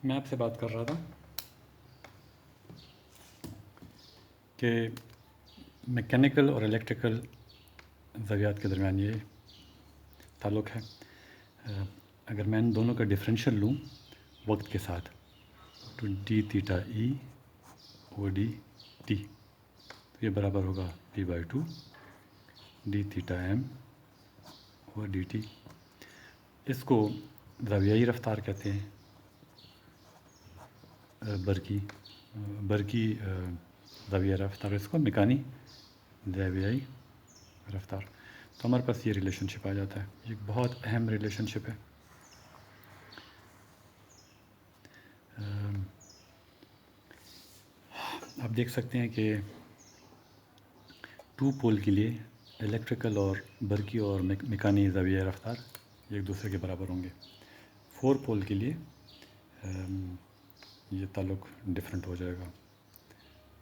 میں آپ سے بات کر رہا تھا کہ میکینیکل اور الیکٹریکل زاویات کے درمیان یہ تعلق ہے. اگر میں ان دونوں کا ڈفرینشیل لوں وقت کے ساتھ تو d theta e o d t تو یہ برابر ہوگا p/2 d theta m o d t. اس کو زاویائی رفتار کہتے ہیں، برقی زاویہ رفتار، اس کو میکانی زاویائی رفتار. تو ہمارے پاس یہ ریلیشن شپ آ جاتا ہے. یہ ایک بہت اہم ریلیشن شپ ہے. آپ دیکھ سکتے ہیں کہ 2 پول کے لیے الیکٹریکل اور برقی اور میکانی زاویہ رفتار ایک دوسرے کے برابر ہوں گے. 4 پول کے لیے یہ تعلق ڈفرینٹ ہو جائے گا.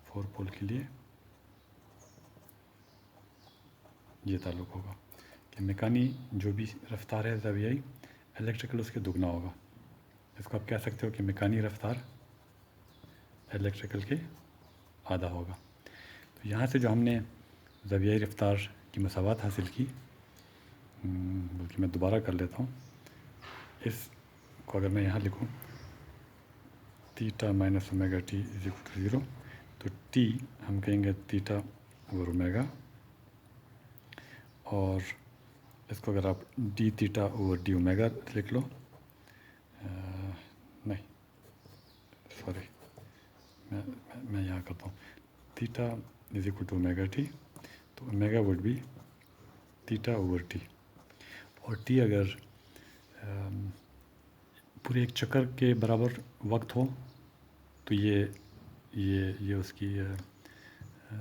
4 پول کے لیے یہ تعلق ہوگا کہ میکانی جو بھی رفتار ہے زاویائی، الیکٹریکل اس کے دگنا ہوگا. اس کو آپ کہہ سکتے ہو کہ میکانی رفتار الیکٹریکل کے آدھا ہوگا. تو یہاں سے جو ہم نے زاویائی رفتار کی مساوات حاصل کی، بلکہ میں دوبارہ کر لیتا ہوں. اس کو اگر میں یہاں لکھوں theta minus omega t is equal to 0، تو ٹی ہم کہیں گے تیٹا اوور اومیگا، اور اس کو اگر آپ d theta over d omega لکھ لو، نہیں سوری، میں یہاں کرتا ہوں theta is equal to omega t, تو omega would be theta over t. اور ٹی اگر پورے ایک چکر کے برابر وقت ہو تو یہ اس کی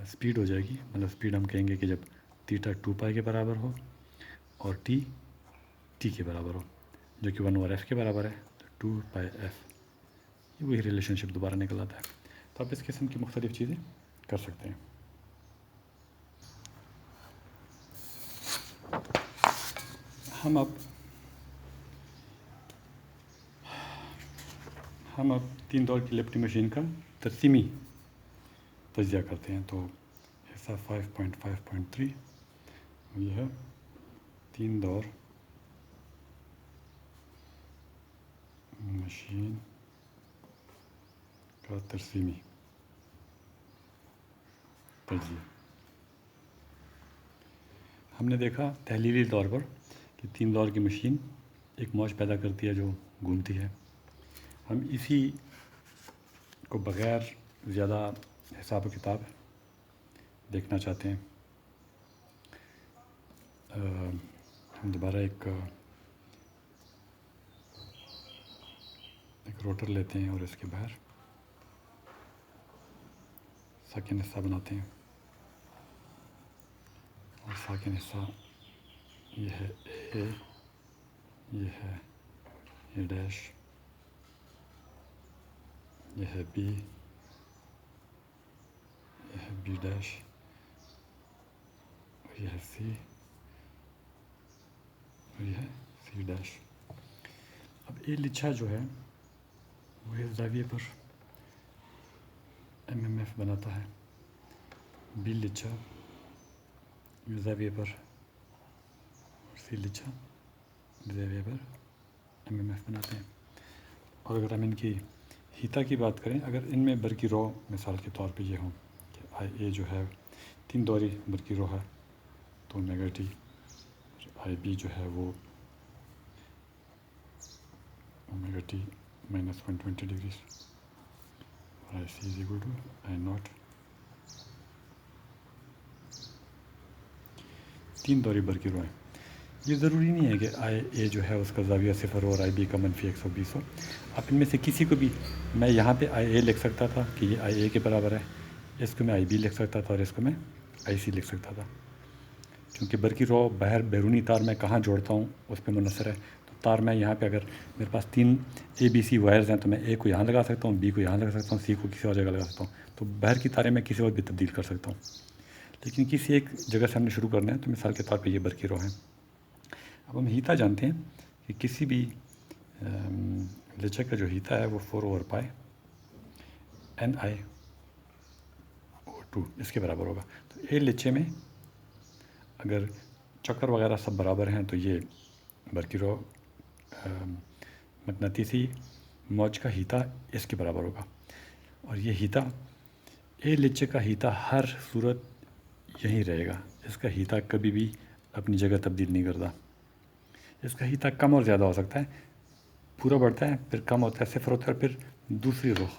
سپیڈ ہو جائے گی. مطلب سپیڈ ہم کہیں گے کہ جب تیٹا 2 پائی کے برابر ہو اور ٹی کے برابر ہو، جو کہ 1/f کے برابر ہے، تو 2 پائی ایف. یہ وہی ریلیشن شپ دوبارہ نکل آتا ہے. تو آپ اس قسم کی مختلف چیزیں کر سکتے ہیں. ہم اب 3 دور کی لیپٹی مشین کا ترسیمی تجزیہ کرتے ہیں. تو حصہ 5.5.3 یہ ہے 3 دور مشین کا ترسیمی تجزیہ. ہم نے دیکھا تحلیلی طور پر کہ 3 دور کی مشین ایک موج پیدا کرتی ہے جو گھومتی ہے. ہم اسی کو بغیر زیادہ حساب و کتاب دیکھنا چاہتے ہیں. ہم دوبارہ ایک روٹر لیتے ہیں اور اس کے باہر ساکن حصہ بناتے ہیں، اور ساکن حصہ یہ ہے اے، یہ ہے اے ڈیش، یہ ہے بی، یہ ہے بی ڈیش، اور یہ ہے سی، اور یہ ہے سی ڈیش. اب اے لچھا جو ہے وہ اس زاویے پر MMF بناتا ہے. بی لچھا اس زاویے پر، اور سی لچھا اس زاویے پر MMF بناتے ہیں. اور اگر ہم ان کی ہیتا کی بات کریں، اگر ان میں برقی رو مثال کے طور پہ یہ ہوں کہ آئی اے جو ہے 3 دوری برقی رو ہے تو اومیگا ٹی، آئی بی جو ہے وہ اومیگا ٹی مائنس 120 ڈگریز، اور I C is equal to I naught. 3 دوری برقی رو ہیں. یہ ضروری نہیں ہے کہ آئی اے جو ہے اس کا زاویہ 0 ہو اور آئی بی کا منفی 120 ہو. آپ ان میں سے کسی کو بھی، میں یہاں پہ آئی اے لکھ سکتا تھا کہ یہ آئی اے کے برابر ہے، اس کو میں آئی بی لکھ سکتا تھا، اور اس کو میں آئی سی لکھ سکتا تھا. چونکہ برقی رو بیرونی تار میں کہاں جوڑتا ہوں اس پہ منحصر ہے. تو تار میں یہاں پہ اگر میرے پاس 3 ABC وائرز ہیں تو میں اے کو یہاں لگا سکتا ہوں، بی کو یہاں لگا سکتا ہوں، سی کو کسی اور جگہ لگا سکتا ہوں. تو باہر کی تاریں میں کسی اور بھی تبدیل کر سکتا ہوں. لیکن کسی ایک جگہ سے ہم نے شروع کرنا ہے، تو مثال کے طور پہ یہ برقی رو ہیں. اب ہم ہیتا جانتے ہیں کہ کسی بھی लचक का जो हीता है वो 4/π(ni)/2 इसके बराबर होगा। तो ए लचे में अगर चक्कर वगैरह सब बराबर हैं तो ये बरकिरो मकनातीसी मौज का हीता इसके बराबर होगा। और ये हीता ए लचे का हीता हर सूरत यहीं रहेगा, इसका हीता कभी भी अपनी जगह तब्दील नहीं करता। इसका हीता कम और ज़्यादा हो सकता है, पूरा बढ़ता है फिर कम होता है, सिफर होता है फिर दूसरी रुख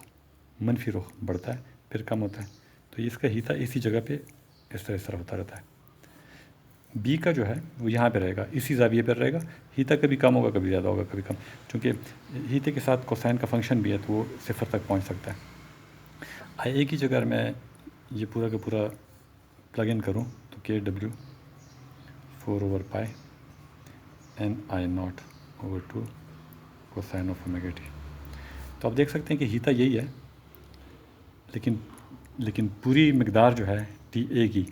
मनफी रुख बढ़ता है फिर कम होता है। तो इसका हीता इसी जगह पे इस तरह होता रहता है। बी का जो है वो यहाँ पे रहेगा, इसी ज़ाविये पर रहेगा। हीता कभी कम होगा कभी ज़्यादा होगा कभी कम, क्योंकि हीते के साथ कोसाइन का फंक्शन भी है तो वो सिफर तक पहुँच सकता है। आई ए की जगह अगर मैं ये पूरा का पूरा प्लग इन करूँ तो KW 4/π(ni0/2 cosine of omega T. तो आप देख सकते हैं कि हीता यही है, लेकिन पूरी मकदार जो है TA की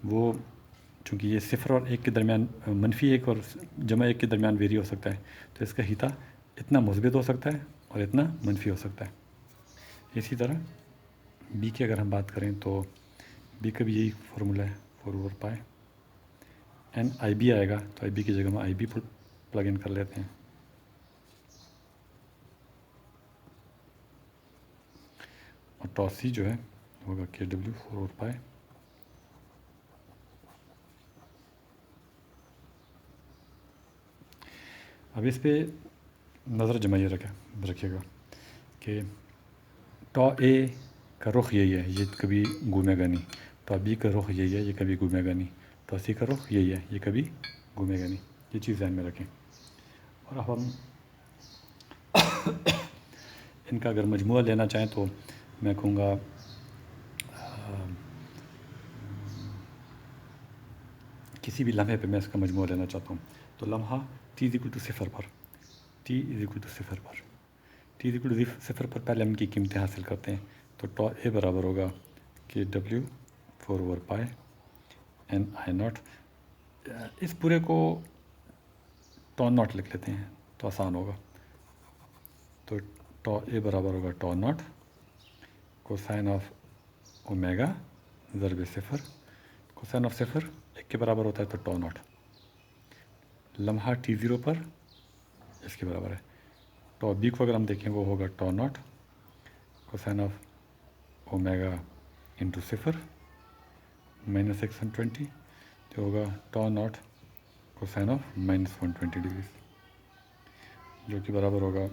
वो चूँकि ये सिफर और एक के दरमियान -1 और -1 के दरमियान वेरी हो सकता है, तो इसका हीता इतना मुस्बित हो सकता है और इतना मनफी हो सकता है। इसी तरह बी की अगर हम बात करें तो बी का भी यही फार्मूला है 4/π(ni)/b आएगा, तो IB की जगह में IB प्लग इन कर लेते हैं। और टॉस सी जो है होगा KW 4/π। अब इस पे नज़र जमाइए रखिएगा कि टॉ ए का रुख यही है, ये कभी घूमेगा नहीं। टॉ बी का रुख यही है, ये कभी घूमेगा नहीं। टॉ सी का रुख यही है, ये कभी घूमेगा नहीं। ये चीज़ ध्यान में रखें। और अब हम इनका अगर मजमूआ लेना चाहें तो मैं कहूँगा किसी भी लम्हे पे मैं इसका मजमूआ लेना चाहता हूँ तो लम्हा t = 0 पर, t = 0 पर, t = 0 पर पहले हम इनकी कीमतें हासिल करते हैं। तो टॉ ए बराबर होगा KW 4/π(ni0)। इस पूरे को टॉ नॉट लिख लेते हैं तो आसान होगा। तो टॉ ए बराबर होगा tau naught cosine of omega ज़रब 0। कोसाइन ऑफ 0 1 के बराबर होता है तो टॉ नॉट। लम्हा T0 पर इसके बराबर है। टॉ बी को अगर हम देखें वो होगा tau naught cosine of omega into 0 -120, जो होगा tau naught cosine of -120 degree, जो कि बराबर होगा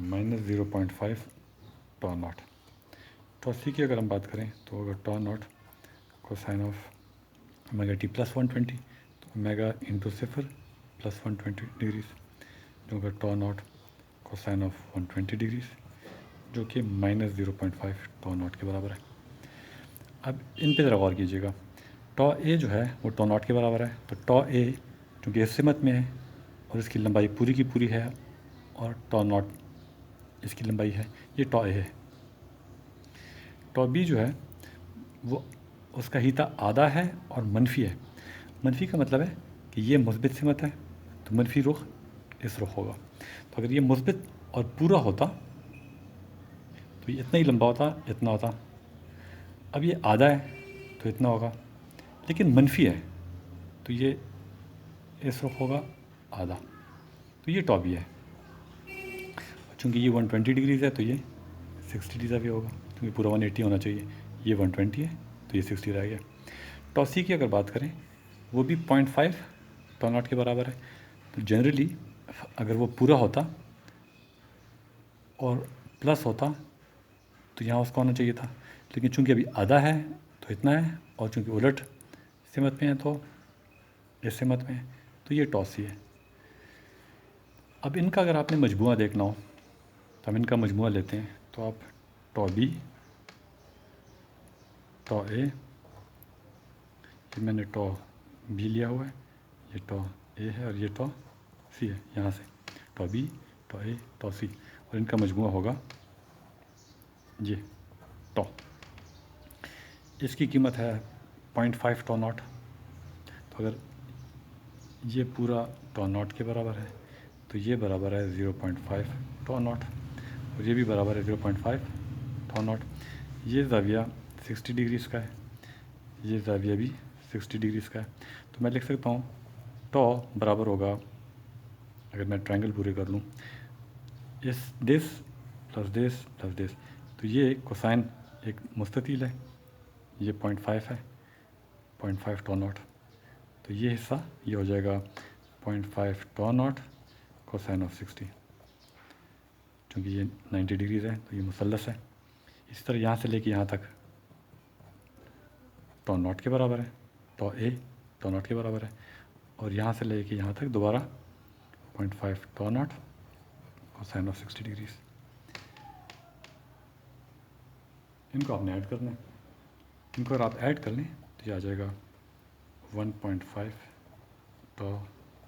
-0.5 टॉ नॉट। टॉ सी की अगर हम बात करें तो होगा tau naught cosine of omega t +120, तो ओमेगा इंटू 0 +120 डिग्रीज, जो होगा tau naught cosine of 120 degrees, जो कि -0.5 टॉ नॉट के बराबर है। अब इन पे ज़रा गौर कीजिएगा। टॉ ए जो है वो टॉ नॉट के बराबर है, तो टॉ ए चूँकि इस सिमत में है और इसकी लंबाई पूरी की पूरी है और टॉ नॉट इसकी लंबाई है, ये टॉ ए है। टॉ बी जो है वो उसका हीता आधा है और मनफी है। मनफी का मतलब है कि ये मुस्बित सिमत है तो मनफी रुख इस रुख होगा। तो अगर ये मुस्बित और पूरा होता तो ये इतना ही लंबा होता, इतना होता। अब ये आधा है तो इतना होगा, लेकिन मनफी है तो ये इस रुख होगा आधा, तो ये टॉ बी है। चूँकि ये 120 डिग्रीज़ है तो ये 60 डिग्री भी होगा, क्योंकि पूरा 180 होना चाहिए। ये 120 है तो ये 60 रह गया। टॉ सी की अगर बात करें वो भी 0.5 टॉ नॉट के बराबर है। तो जनरली अगर वो पूरा होता और प्लस होता तो यहाँ उसका होना चाहिए था, लेकिन चूँकि अभी आधा है तो इतना है, और चूँकि उलट सिमत में है तो इस सिमत में है, तो ये टॉ सी है। अब इनका अगर आपने मजमूआ देखना हो तो हम इनका मजमूआ लेते हैं। तो आप टॉ बी, टॉ ए, ये मैंने टॉ बी लिया हुआ है, ये टॉ ए है और ये टॉ सी है। यहाँ से टॉ बी, टॉ ए, टॉ सी, और इनका मजमूआ होगा ये टॉ। इसकी कीमत है 0.5 टॉ नॉट। तो अगर ये पूरा टॉ नॉट के बराबर है तो ये बराबर है 0.5 टॉ नॉट। और ये भी बराबर है 0.5 टॉ नॉट। ये ज़ाविया 60 डिग्रीज़ का है, ये ज़ाविया भी 60 डिग्रीज़ का है। तो मैं लिख सकता हूँ टॉ बराबर होगा, अगर मैं ट्रायंगल पूरे कर लूँ, इस this plus this plus this, तो ये कोसाइन एक मुस्ततील है, ये 0.5 है, 0.5 टॉ नॉट, तो ये हिस्सा ये हो जाएगा 0.5 टॉ नॉट कोसाइन ऑफ 60, क्योंकि ये 90 डिग्रीज़ है तो ये मुसल्लस है। इसी तरह यहाँ से लेके यहाँ तक टॉ नॉट के बराबर है, टॉ ए टॉ नॉट के बराबर है, और यहाँ से लेके यहाँ तक दोबारा 0.5 टॉ नॉट कोसाइन ऑफ 60 डिग्रीज़। इनको आपने ऐड करना है, इनको अगर आप ऐड कर लें तो ये आ जाएगा 1.5 टॉ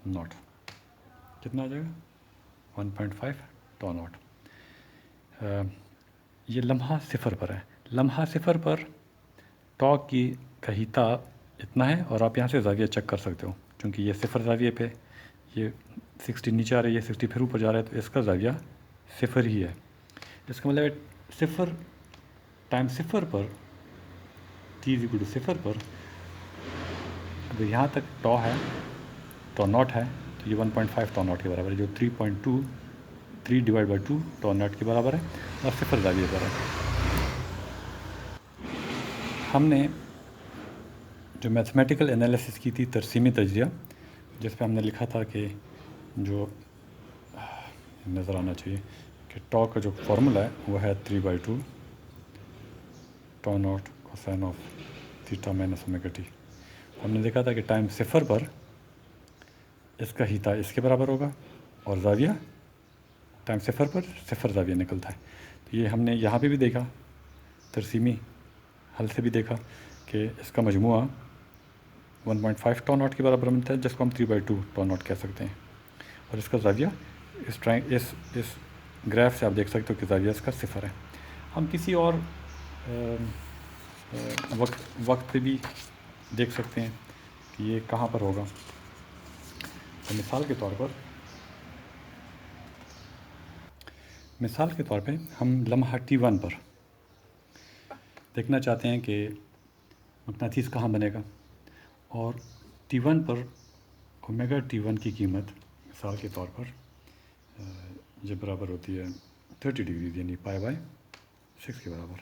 नॉट। कितना आ जाएगा? 1.5 टॉ नॉट। ये लम्हा सिफर पर है, लम्हा सिफर पर टॉ की का हीता इतना है, और आप यहाँ से ज़ाविया चेक कर सकते हो, क्योंकि ये सिफर ज़ाविये पे ये 60 नीचे आ रही है, 60 फिर ऊपर जा रहा है, तो इसका ज़ाविया सिफर ही है। इसका मतलब सिफर टाइम सिफर पर t सिफर पर अगर यहाँ तक टॉ है, टॉ नॉट है, तो ये 1.5 टॉ नॉट के बराबर है, जो 3 डिवाइड बाई 2 टॉ नॉट के बराबर है, और सिफर ज़ाविये पर है। हमने जो मैथमेटिकल एनालिसिस की थी तरसीमी तजज़िया, जिस पे हमने लिखा था कि जो नज़र आना चाहिए कि टॉ का जो फार्मूला है वो है 3/2 tau naught cosine of theta minus omega t. हमने देखा था कि टाइम सिफर पर इसका हीता इसके बराबर होगा, और ज़ाविया टाइम सिफर पर सिफर ज़ाविया निकलता है। तो ये हमने यहाँ पे भी देखा, तरसीमी हल से भी देखा कि इसका मजमूआ 1.5 टॉ नॉट के बराबर मिलता है, जिसको हम 3/2 टॉ नॉट कह सकते हैं, और इसका ज़ाविया इस ग्राफ से आप देख सकते हो कि ज़ाविया इसका सिफर है। हम किसी और वक्त पे भी देख सकते हैं कि ये कहाँ पर होगा। तो मिसाल के तौर पे हम लम्हा t1 पर देखना चाहते हैं कि मक़नातीस कहाँ बनेगा, और t1 पर ओमेगा t1 की कीमत मिसाल के तौर पर ये बराबर होती है 30 डिग्री, यानी π/6 के बराबर।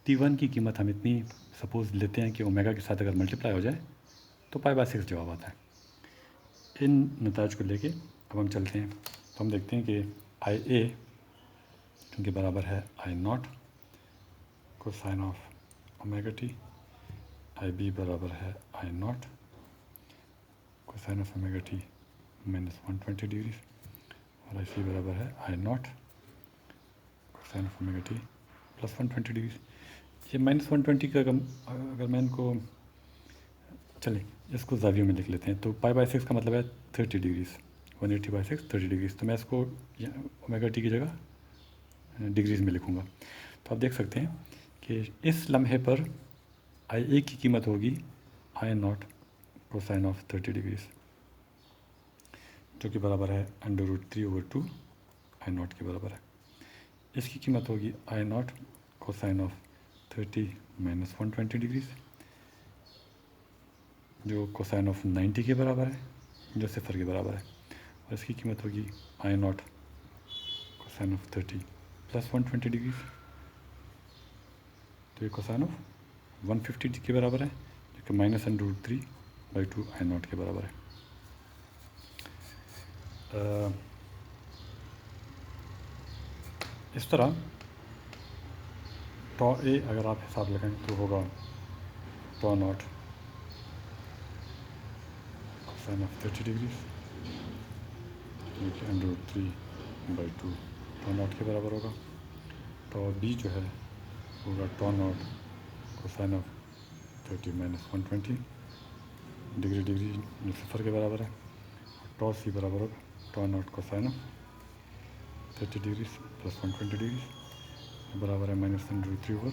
t1 की कीमत हम इतनी सपोज़ लेते हैं कि ओमेगा के साथ अगर मल्टीप्लाई हो जाए तो π/6 जवाब आता है। इन नताज को लेके अब हम चलते हैं, तो हम देखते हैं कि IA क्योंकि बराबर है I0 cosine of omega T, IB बराबर है I0 cosine of omega T minus 120 degree, और IC बराबर है I0 cosine of omega T plus 120 degree. ये माइनस 120 का अगर मैं इनको चलें इसको ज़ावियों में लिख लेते हैं, तो π/6 का मतलब है 30 डिग्रीज़, 180/6 30 डिग्रीज़, तो मैं इसको ओमेगा टी की जगह डिग्रीज़ में लिखूँगा। तो आप देख सकते हैं कि इस लम्हे पर IA की कीमत होगी I0 कोसाइन ऑफ 30 डिग्रीज़, जो कि बराबर है √3/2 I0 के बराबर है। इसकी कीमत होगी I0 cosine of 30 minus 120 degrees, जो कोसाइन ऑफ 90 के बराबर है, जो सिफर के बराबर है, और इसकी कीमत होगी I0 cosine of 30 plus 120 degrees, तो ये कोसाइन ऑफ 150 के बराबर है, जो कि -√3/2 I0 के बराबर है। इस तरह टॉ ए अगर आप हिसाब लगाएं तो होगा tau naught cosine of 30 degrees, जो कि √3/2 टॉ नॉट के बराबर होगा। टॉ बी जो है होगा tau naught cosine of 30 minus 120 degree, जो सिफर के बराबर है। टॉ सी बराबर होगा tau naught cosine of 30 degree plus 120 degree, बराबर है -√3/2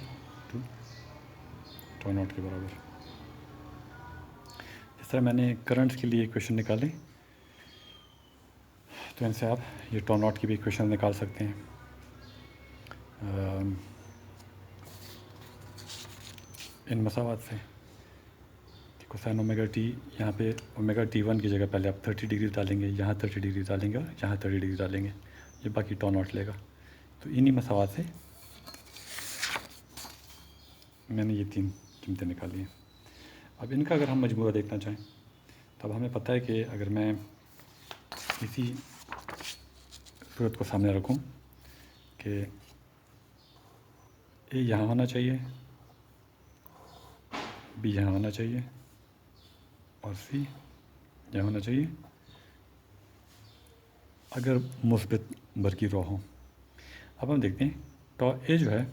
टॉ नॉट के बराबर। इस तरह मैंने करंट्स के लिए इक्वेशन निकाली, तो इनसे आप ये टॉ नॉट की भी इक्वेशन निकाल सकते हैं। इन मसावात से कि कोसाइन ओमेगा टी, यहाँ पे ओमेगा T1 की जगह पहले आप 30 डिग्री डालेंगे, यहाँ 30 डिग्री डालेंगे और यहाँ 30 डिग्री डालेंगे, ये बाकी टॉ नॉट लेगा। तो इन्हीं मसावात से मैंने ये 3 कीमतें निकाली हैं। अब इनका अगर हम मजमूआ देखना चाहें तब हमें पता है कि अगर मैं इसी सूरत को सामने रखूं कि ए यहाँ होना चाहिए, बी यहाँ होना चाहिए और सी यहाँ होना चाहिए, अगर मुस्बित बरकी रॉ हो। अब हम देखते हैं टॉ ए जो है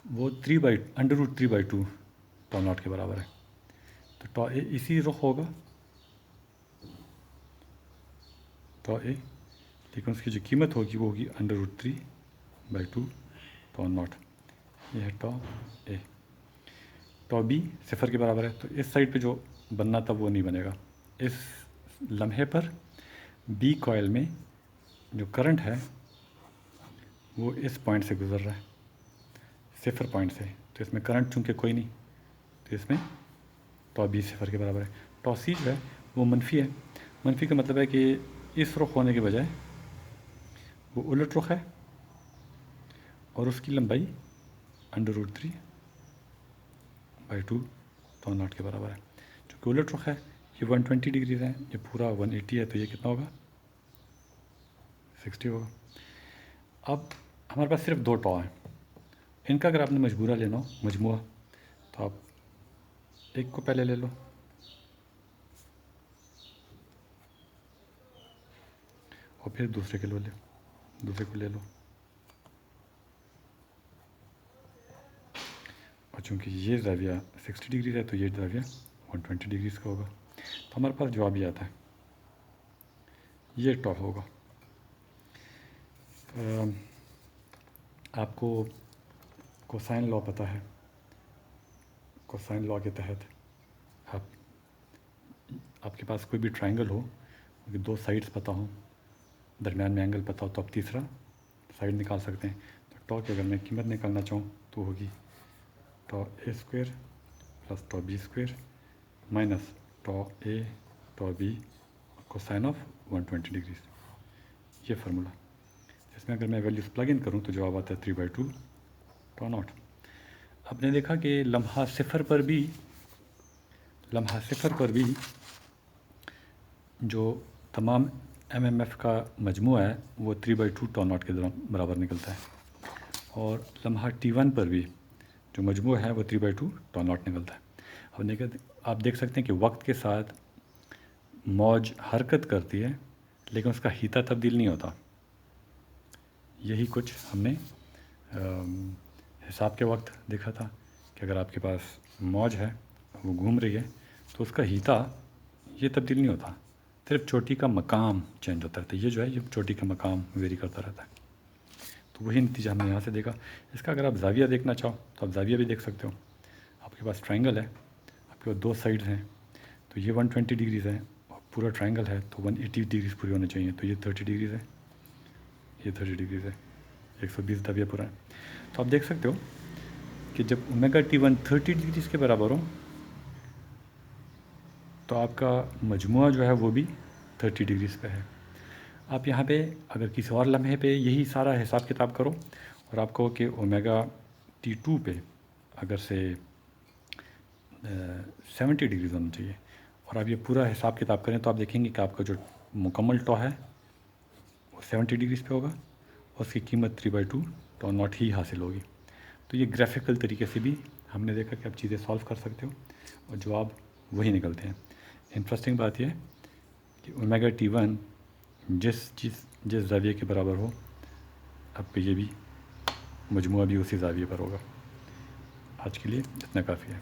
वो √3/2 टॉ नॉट के बराबर है। तो टॉ ए इसी रुख होगा टॉ ए, लेकिन उसकी जो कीमत होगी वो होगी √3/2 टॉ नॉट। ये है टॉ ए। टॉ बी 0 के बराबर है, तो इस साइड पे जो बनना था वो नहीं बनेगा। इस लम्हे पर बी कॉइल में जो करंट है वो इस पॉइंट से गुज़र रहा है, 0 पॉइंट से, तो इसमें करंट चूँकि कोई नहीं, तो इसमें टॉ बी 0 के बराबर है। टॉ सी जो है वो मनफी है। मनफी का मतलब है कि इस रुख होने के बजाय वो उलट रुख है और उसकी लंबाई √3/2 टॉ नॉट के बराबर है। चूँकि उलट रुख है, ये 120 डिग्री है, ये पूरा 180 है, तो ये कितना होगा 60 होगा। अब हमारे पास सिर्फ 2 टॉ हैं। इनका अगर आपने मजबूरा लेना हो, मजमुआ, तो आप एक को पहले ले लो और फिर दूसरे को ले लो। और चूँकि ये ज़ाविया 60 डिग्री है तो ये ज़ाविया 120 डिग्री का होगा। तो हमारे पास जवाब ये आता है, ये टॉ होगा। आपको कोसाइन लॉ पता है। कोसाइन लॉ के तहत आपके पास कोई भी ट्रायंगल हो, अगर 2 साइड्स पता हो, दरमियान में एंगल पता हो, तो आप तीसरा साइड निकाल सकते हैं। तो टॉ की अगर मैं कीमत निकालना चाहूँ तो होगी tau A square plus tau B square minus tau A tau B cosine of 120 degree. ये फार्मूला, इसमें अगर मैं वैल्यूज़ प्लग इन करूँ तो जवाब आता है 3/2 टॉ नॉट। आपने देखा कि लम्हा सिफर पर भी जो तमाम MMF का मजमूआ है वो 3/2 टॉ नॉट के बराबर निकलता है, और लम्हा T1 पर भी जो मजमूआ है वो 3/2 टॉ नॉट निकलता है। अब आप देख सकते हैं कि वक्त के साथ मौज हरकत करती है लेकिन उसका हीता तब्दील नहीं होता। यही कुछ हमने हिसाब के वक्त देखा था कि अगर आपके पास मौज है, वो घूम रही है, तो उसका हीता ये तब्दील नहीं होता, सिर्फ चोटी का मकाम चेंज होता रहता है। ये जो है ये चोटी का मकाम वेरी करता रहता है। तो वही नतीजा हमने यहाँ से देखा। इसका अगर आप ज़ाविया देखना चाहो तो आप ज़ाविया भी देख सकते हो। आपके पास ट्रायंगल है, आपके पास 2 साइड्स हैं, तो ये 120 डिग्रीज़ है और पूरा ट्रायंगल है तो 180 डिग्रीज़ पूरी होने चाहिए। तो ये 30 डिग्रीज़ है, ये 30 डिग्रीज़ है, 120 ज़ाविया पूरा है। तो आप देख सकते हो कि जब ओमेगा T1 30 डिग्रीज़ के बराबर हो तो आपका मजमुआ जो है वो भी 30 डिग्रीज़ पे है। आप यहाँ पे अगर किसी और लम्हे पे यही सारा हिसाब किताब करो और आप कहो कि ओमेगा T2 पे अगर से 70 डिग्रीज़ होना चाहिए और आप ये पूरा हिसाब किताब करें तो आप देखेंगे कि आपका जो मुकम्मल टॉ है वो 70 डिग्रीज़ पे होगा और उसकी कीमत 3/2 टॉ नॉट ही हासिल होगी। तो ये ग्राफिकल तरीके से भी हमने देखा कि आप चीज़ें सॉल्व कर सकते हो और जवाब वही निकलते हैं। इंटरेस्टिंग बात यह है कि ओमेगा T1 जिस ज़ाविये के बराबर हो, अब ये भी मजमुआ भी उसी ज़ाविये पर होगा। आज के लिए इतना काफ़ी है।